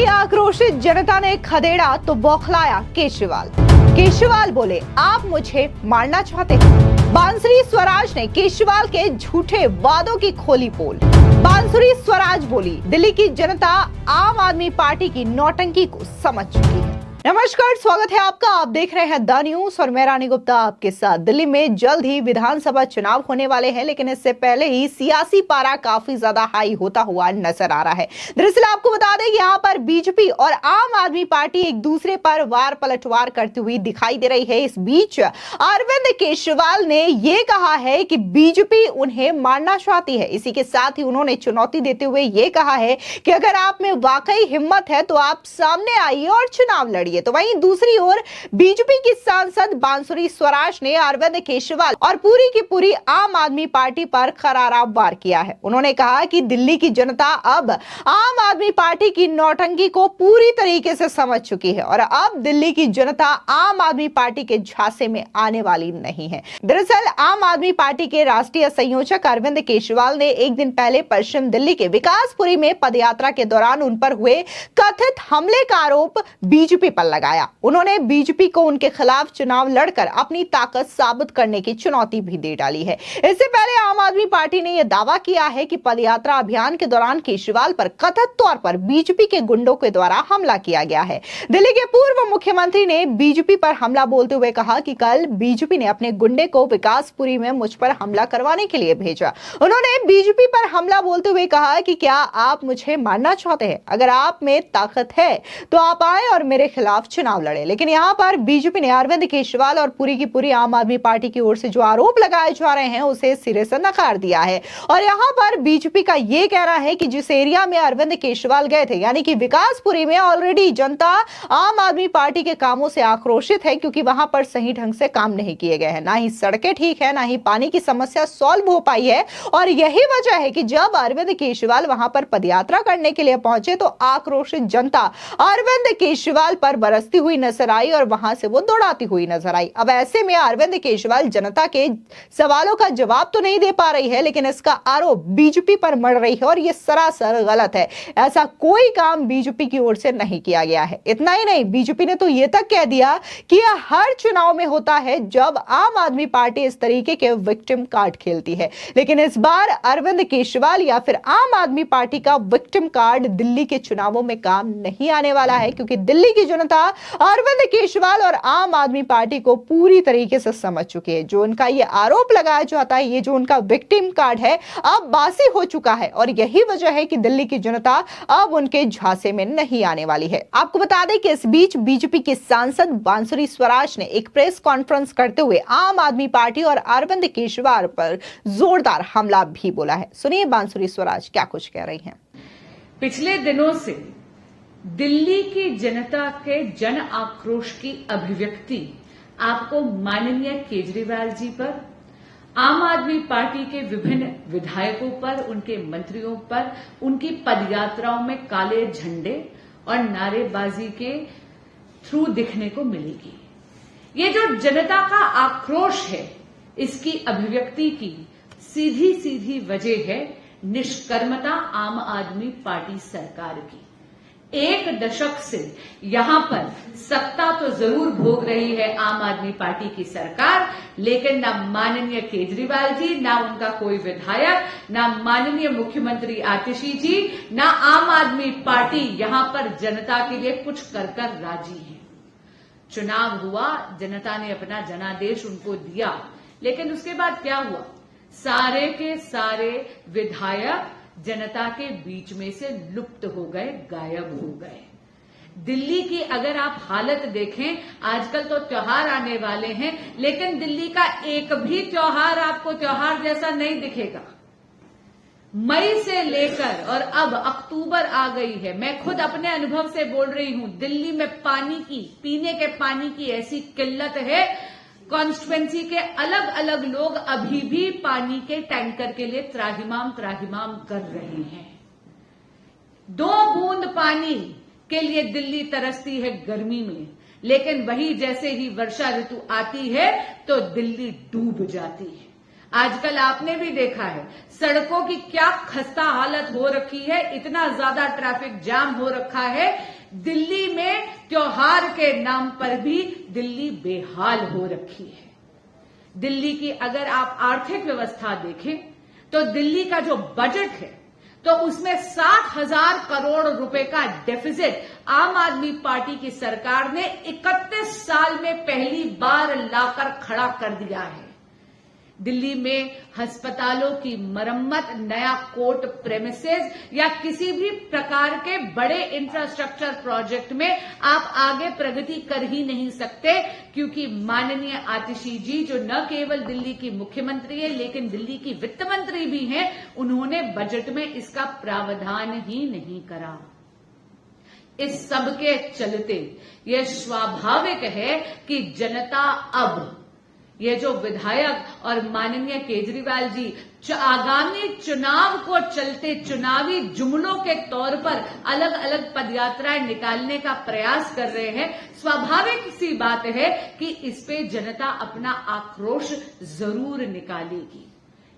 की आक्रोशित जनता ने खदेड़ा तो बौखलाया केजरीवाल। केजरीवाल बोले, आप मुझे मारना चाहते हैं। बांसुरी स्वराज ने केजरीवाल के झूठे वादों की खोली पोल। बांसुरी स्वराज बोली, दिल्ली की जनता आम आदमी पार्टी की नौटंकी को समझ चुकी है। नमस्कार, स्वागत है आपका। आप देख रहे हैं द न्यूज और मैं रानी गुप्ता आपके साथ। दिल्ली में जल्द ही विधानसभा चुनाव होने वाले हैं, लेकिन इससे पहले ही सियासी पारा काफी ज्यादा हाई होता हुआ नजर आ रहा है। दरअसल आपको बता दें, यहाँ पर बीजेपी और आम आदमी पार्टी एक दूसरे पर वार पलटवार करती हुई दिखाई दे रही है। इस बीच अरविंद केजरीवाल ने यह कहा है कि बीजेपी उन्हें मारना चाहती है। इसी के साथ ही उन्होंने चुनौती देते हुए यह कहा है कि अगर आप में वाकई हिम्मत है तो आप सामने आइए और चुनाव लड़िए। तो वहीं दूसरी ओर बीजेपी की सांसद बांसुरी स्वराज ने अरविंद केजरीवाल और पूरी की पूरी आम आदमी पार्टी पर करारा वार किया है। उन्होंने कहा कि दिल्ली की जनता अब आम आदमी पार्टी की नौटंकी को पूरी तरीके से समझ चुकी है और अब दिल्ली की जनता आम आदमी पार्टी के झांसे में आने वाली नहीं है। दरअसल आम आदमी पार्टी के राष्ट्रीय संयोजक अरविंद केजरीवाल ने एक दिन पहले पश्चिम दिल्ली के विकासपुरी में पदयात्रा के दौरान उन पर हुए कथित हमले का आरोप बीजेपी पर लगाया। उन्होंने बीजेपी को उनके खिलाफ चुनाव लड़कर अपनी ताकत साबित करने की चुनौती भी दे डाली है। इससे पहले आम आदमी पार्टी ने यह दावा किया है कि पदयात्रा अभियान के दौरान केजरीवाल पर कथित तौर पर बीजेपी के गुंडों के द्वारा हमला किया गया है। दिल्ली के पूर्व मुख्यमंत्री ने बीजेपी पर हमला बोलते हुए कहा कि कल बीजेपी ने अपने गुंडे को विकासपुरी में मुझ पर हमला करवाने के लिए भेजा। उन्होंने बीजेपी पर हमला बोलते हुए कहा कि क्या आप मुझे मारना चाहते हैं? अगर आप में ताकत है तो आप आए और मेरे खिलाफ चुनाव लड़े। लेकिन यहां पर बीजेपी ने अरविंद केजरीवाल और पूरी की पूरी आम आदमी पार्टी की ओर से जो आरोप लगाए जा रहे हैं उसे सिरे से नकार दिया है। और यहां पर बीजेपी का यह कहना है कि जिस एरिया में अरविंद केजरीवाल गए थे, यानी कि विकासपुरी में, ऑलरेडी जनता आम आदमी पार्टी के कामों से आक्रोशित है, क्योंकि वहां पर सही ढंग से काम नहीं किए गए हैं। ना ही सड़कें ठीक है, ना ही पानी की समस्या सॉल्व हो पाई है। और यही वजह है कि जब अरविंद केजरीवाल वहां पर पदयात्रा करने के लिए पहुंचे तो आक्रोशित जनता अरविंद केजरीवाल पर बरसती हुई नजर आई और वहां से वो दौड़ाती हुई नजर आई। अब ऐसे में अरविंद केजरीवाल जनता के सवालों का जवाब तो नहीं दे पा रही है, लेकिन इसका आरोप बीजेपी पर मढ़ रही है और ये सरासर गलत है। ऐसा कोई काम बीजेपी की ओर से नहीं किया गया है। इतना ही नहीं, बीजेपी ने तो ये तक कह दिया कि यह हर चुनाव में होता है जब आम आदमी पार्टी इस तरीके के विक्टिम कार्ड खेलती है। लेकिन इस बार अरविंद केजरीवाल या फिर आम आदमी पार्टी का विक्टिम कार्ड दिल्ली के चुनावों में काम नहीं आने वाला है, क्योंकि दिल्ली की जनता अरविंद केजरीवाल और आम आदमी पार्टी को पूरी तरीके से समझ चुके हैं। जो उनका ये आरोप लगाया जाता है, ये जो उनका विक्टिम कार्ड है, अब बासी हो चुका है और यही वजह है कि दिल्ली की जनता अब उनके झांसे में नहीं आने वाली है। आपको बता दें कि इस बीच बीजेपी की सांसद बांसुरी स्वराज ने एक प्रेस कॉन्फ्रेंस करते हुए आम आदमी पार्टी और अरविंद केजरीवाल पर जोरदार हमला भी बोला है। सुनिए बांसुरी स्वराज क्या कुछ कह रही हैं। पिछले दिनों से दिल्ली की जनता के जन आक्रोश की अभिव्यक्ति आपको माननीय केजरीवाल जी पर, आम आदमी पार्टी के विभिन्न विधायकों पर, उनके मंत्रियों पर, उनकी पदयात्राओं में काले झंडे और नारेबाजी के थ्रू दिखने को मिलेगी। ये जो जनता का आक्रोश है, इसकी अभिव्यक्ति की सीधी सीधी वजह है निष्कर्मता आम आदमी पार्टी सरकार की। एक दशक से यहां पर सत्ता तो जरूर भोग रही है आम आदमी पार्टी की सरकार, लेकिन ना माननीय केजरीवाल जी, ना उनका कोई विधायक, ना माननीय मुख्यमंत्री आतिशी जी, ना आम आदमी पार्टी यहां पर जनता के लिए कुछ कर राजी है। चुनाव हुआ, जनता ने अपना जनादेश उनको दिया, लेकिन उसके बाद क्या हुआ? सारे के सारे विधायक जनता के बीच में से लुप्त हो गए, गायब हो गए। दिल्ली की अगर आप हालत देखें, आजकल तो त्योहार आने वाले हैं, लेकिन दिल्ली का एक भी त्योहार आपको त्योहार जैसा नहीं दिखेगा। मई से लेकर और अब अक्टूबर आ गई है, मैं खुद अपने अनुभव से बोल रही हूं, दिल्ली में पानी की, पीने के पानी की ऐसी किल्लत है, कॉन्स्टिट्यूएंसी के अलग अलग लोग अभी भी पानी के टैंकर के लिए त्राहिमाम कर रहे हैं। 2 बूंद पानी के लिए दिल्ली तरसती है गर्मी में, लेकिन वही जैसे ही वर्षा ऋतु आती है तो दिल्ली डूब जाती है। आजकल आपने भी देखा है सड़कों की क्या खस्ता हालत हो रखी है, इतना ज्यादा ट्रैफिक जाम हो रखा है दिल्ली में त्योहार के नाम पर भी दिल्ली बेहाल हो रखी है। दिल्ली की अगर आप आर्थिक व्यवस्था देखें तो दिल्ली का जो बजट है तो उसमें 60,000 करोड़ रुपए का डेफिसिट आम आदमी पार्टी की सरकार ने 31 साल में पहली बार लाकर खड़ा कर दिया है। दिल्ली में अस्पतालों की मरम्मत, नया कोर्ट प्रेमिसेस या किसी भी प्रकार के बड़े इंफ्रास्ट्रक्चर प्रोजेक्ट में आप आगे प्रगति कर ही नहीं सकते, क्योंकि माननीय आतिशी जी जो न केवल दिल्ली की मुख्यमंत्री है लेकिन दिल्ली की वित्त मंत्री भी हैं, उन्होंने बजट में इसका प्रावधान ही नहीं करा। इस सब के चलते यह स्वाभाविक है कि जनता अब ये जो विधायक और माननीय केजरीवाल जी आगामी चुनाव को चलते चुनावी जुमलों के तौर पर अलग अलग पदयात्राएं निकालने का प्रयास कर रहे हैं, स्वाभाविक सी बात है कि इस पे जनता अपना आक्रोश जरूर निकालेगी।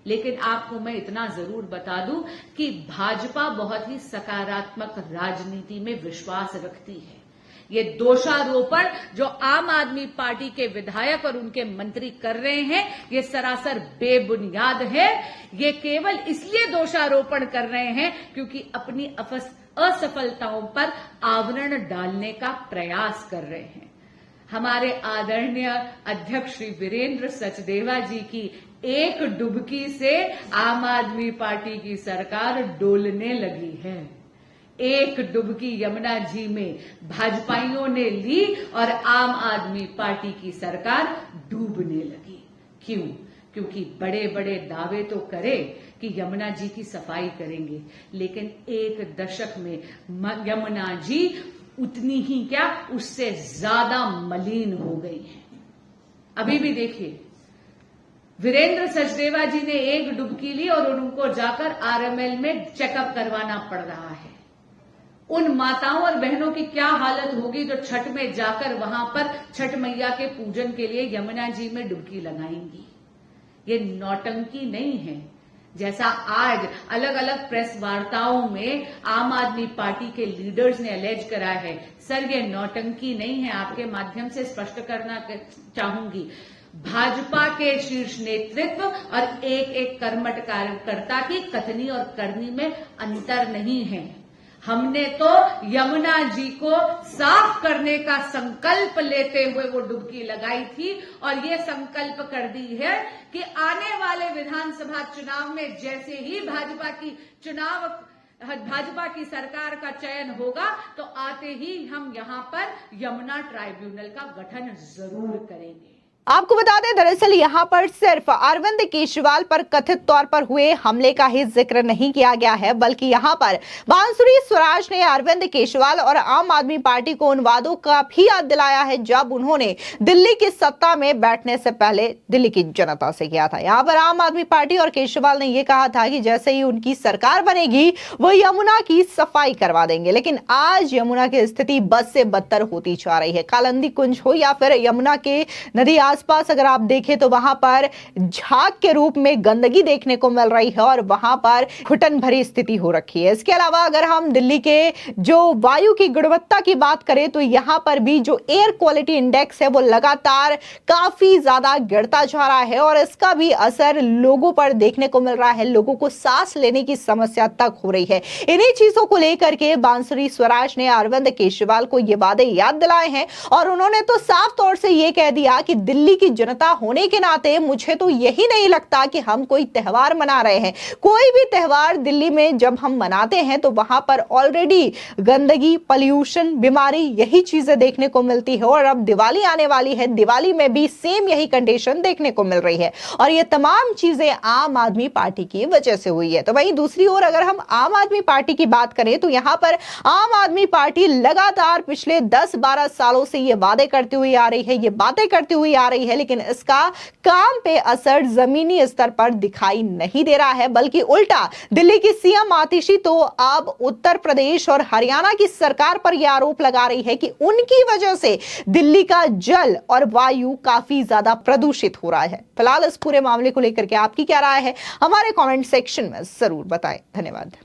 लेकिन आपको मैं इतना जरूर बता दूं कि भाजपा बहुत ही सकारात्मक राजनीति में विश्वास रखती है। ये दोषारोपण जो आम आदमी पार्टी के विधायक और उनके मंत्री कर रहे हैं, ये सरासर बेबुनियाद है। ये केवल इसलिए दोषारोपण कर रहे हैं क्योंकि अपनी असफलताओं पर आवरण डालने का प्रयास कर रहे हैं। हमारे आदरणीय अध्यक्ष श्री वीरेंद्र सचदेवा जी की एक डुबकी से आम आदमी पार्टी की सरकार डोलने लगी है। एक डुबकी यमुना जी में भाजपाइयों ने ली और आम आदमी पार्टी की सरकार डूबने लगी। क्यों? क्योंकि बड़े बड़े दावे तो करे कि यमुना जी की सफाई करेंगे, लेकिन एक दशक में यमुना जी उतनी ही क्या उससे ज्यादा मलिन हो गई है। अभी भी देखिए, वीरेंद्र सचदेवा जी ने एक डुबकी ली और उनको जाकर आरएमएल में चेकअप करवाना पड़ रहा है। उन माताओं और बहनों की क्या हालत होगी जो छठ में जाकर वहां पर छठ मैया के पूजन के लिए यमुना जी में डुबकी लगाएंगी। ये नौटंकी नहीं है, जैसा आज अलग अलग प्रेस वार्ताओं में आम आदमी पार्टी के लीडर्स ने अलेज करा है। सर, ये नौटंकी नहीं है। आपके माध्यम से स्पष्ट करना चाहूंगी, भाजपा के शीर्ष नेतृत्व और एक एक कर्मठ कार्यकर्ता की कथनी और करनी में अंतर नहीं है। हमने तो यमुना जी को साफ करने का संकल्प लेते हुए वो डुबकी लगाई थी और ये संकल्प कर दी है कि आने वाले विधानसभा चुनाव में जैसे ही भाजपा की सरकार का चयन होगा तो आते ही हम यहाँ पर यमुना ट्राइब्यूनल का गठन जरूर करेंगे। आपको बता दें, दरअसल यहाँ पर सिर्फ अरविंद केजरीवाल पर कथित तौर पर हुए हमले का ही जिक्र नहीं किया गया है, बल्कि यहाँ पर बांसुरी स्वराज ने अरविंद केजरीवाल और आम आदमी पार्टी को उन वादों का भी याद दिलाया है जब उन्होंने दिल्ली की सत्ता में बैठने से पहले दिल्ली की जनता से किया था। यहाँ पर आम आदमी पार्टी और केजरीवाल ने यह कहा था कि जैसे ही उनकी सरकार बनेगी वो यमुना की सफाई करवा देंगे, लेकिन आज यमुना की स्थिति बद से बदतर होती जा रही है। कालिंदी कुंज हो या फिर यमुना के नदी आसपास अगर आप देखें तो वहां पर झाग के रूप में गंदगी देखने को मिल रही है और वहां पर घुटन भरी स्थिति हो रखी है। इसके अलावा अगर हम दिल्ली के जो वायु की गुणवत्ता की बात करें तो यहां पर भी जो एयर क्वालिटी इंडेक्स है वो लगातार काफी ज्यादा गिरता जा रहा है और इसका भी असर लोगों पर देखने को मिल रहा है। लोगों को सांस लेने की समस्या तक हो रही है। इन्हीं चीजों को लेकर के बांसुरी स्वराज ने अरविंद केजरीवाल को ये वादे याद दिलाए हैं और उन्होंने तो साफ तौर से ये कह दिया कि दिल्ली की जनता होने के नाते मुझे तो यही नहीं लगता कि हम कोई त्योहार मना रहे हैं। कोई भी त्योहार दिल्ली में जब हम मनाते हैं तो वहां पर ऑलरेडी गंदगी, पॉल्यूशन, बीमारी यही चीजें देखने को मिलती है और अब दिवाली आने वाली है, दिवाली में भी सेम यही कंडीशन देखने को मिल रही है और ये तमाम चीजें आम आदमी पार्टी की वजह से हुई है। तो वहीं दूसरी ओर अगर हम आम आदमी पार्टी की बात करें तो यहां पर आम आदमी पार्टी लगातार पिछले 10-12 सालों से ये वादे करती हुई आ रही है, ये बातें करती हुई आ रही है, लेकिन इसका काम पे असर जमीनी स्तर पर दिखाई नहीं दे रहा है, बल्कि उल्टा दिल्ली की सीएम आतिशी तो अब उत्तर प्रदेश और हरियाणा की सरकार पर यह आरोप लगा रही है कि उनकी वजह से दिल्ली का जल और वायु काफी ज्यादा प्रदूषित हो रहा है। फिलहाल इस पूरे मामले को लेकर के आपकी क्या राय है, हमारे कमेंट सेक्शन में जरूर बताएं। धन्यवाद।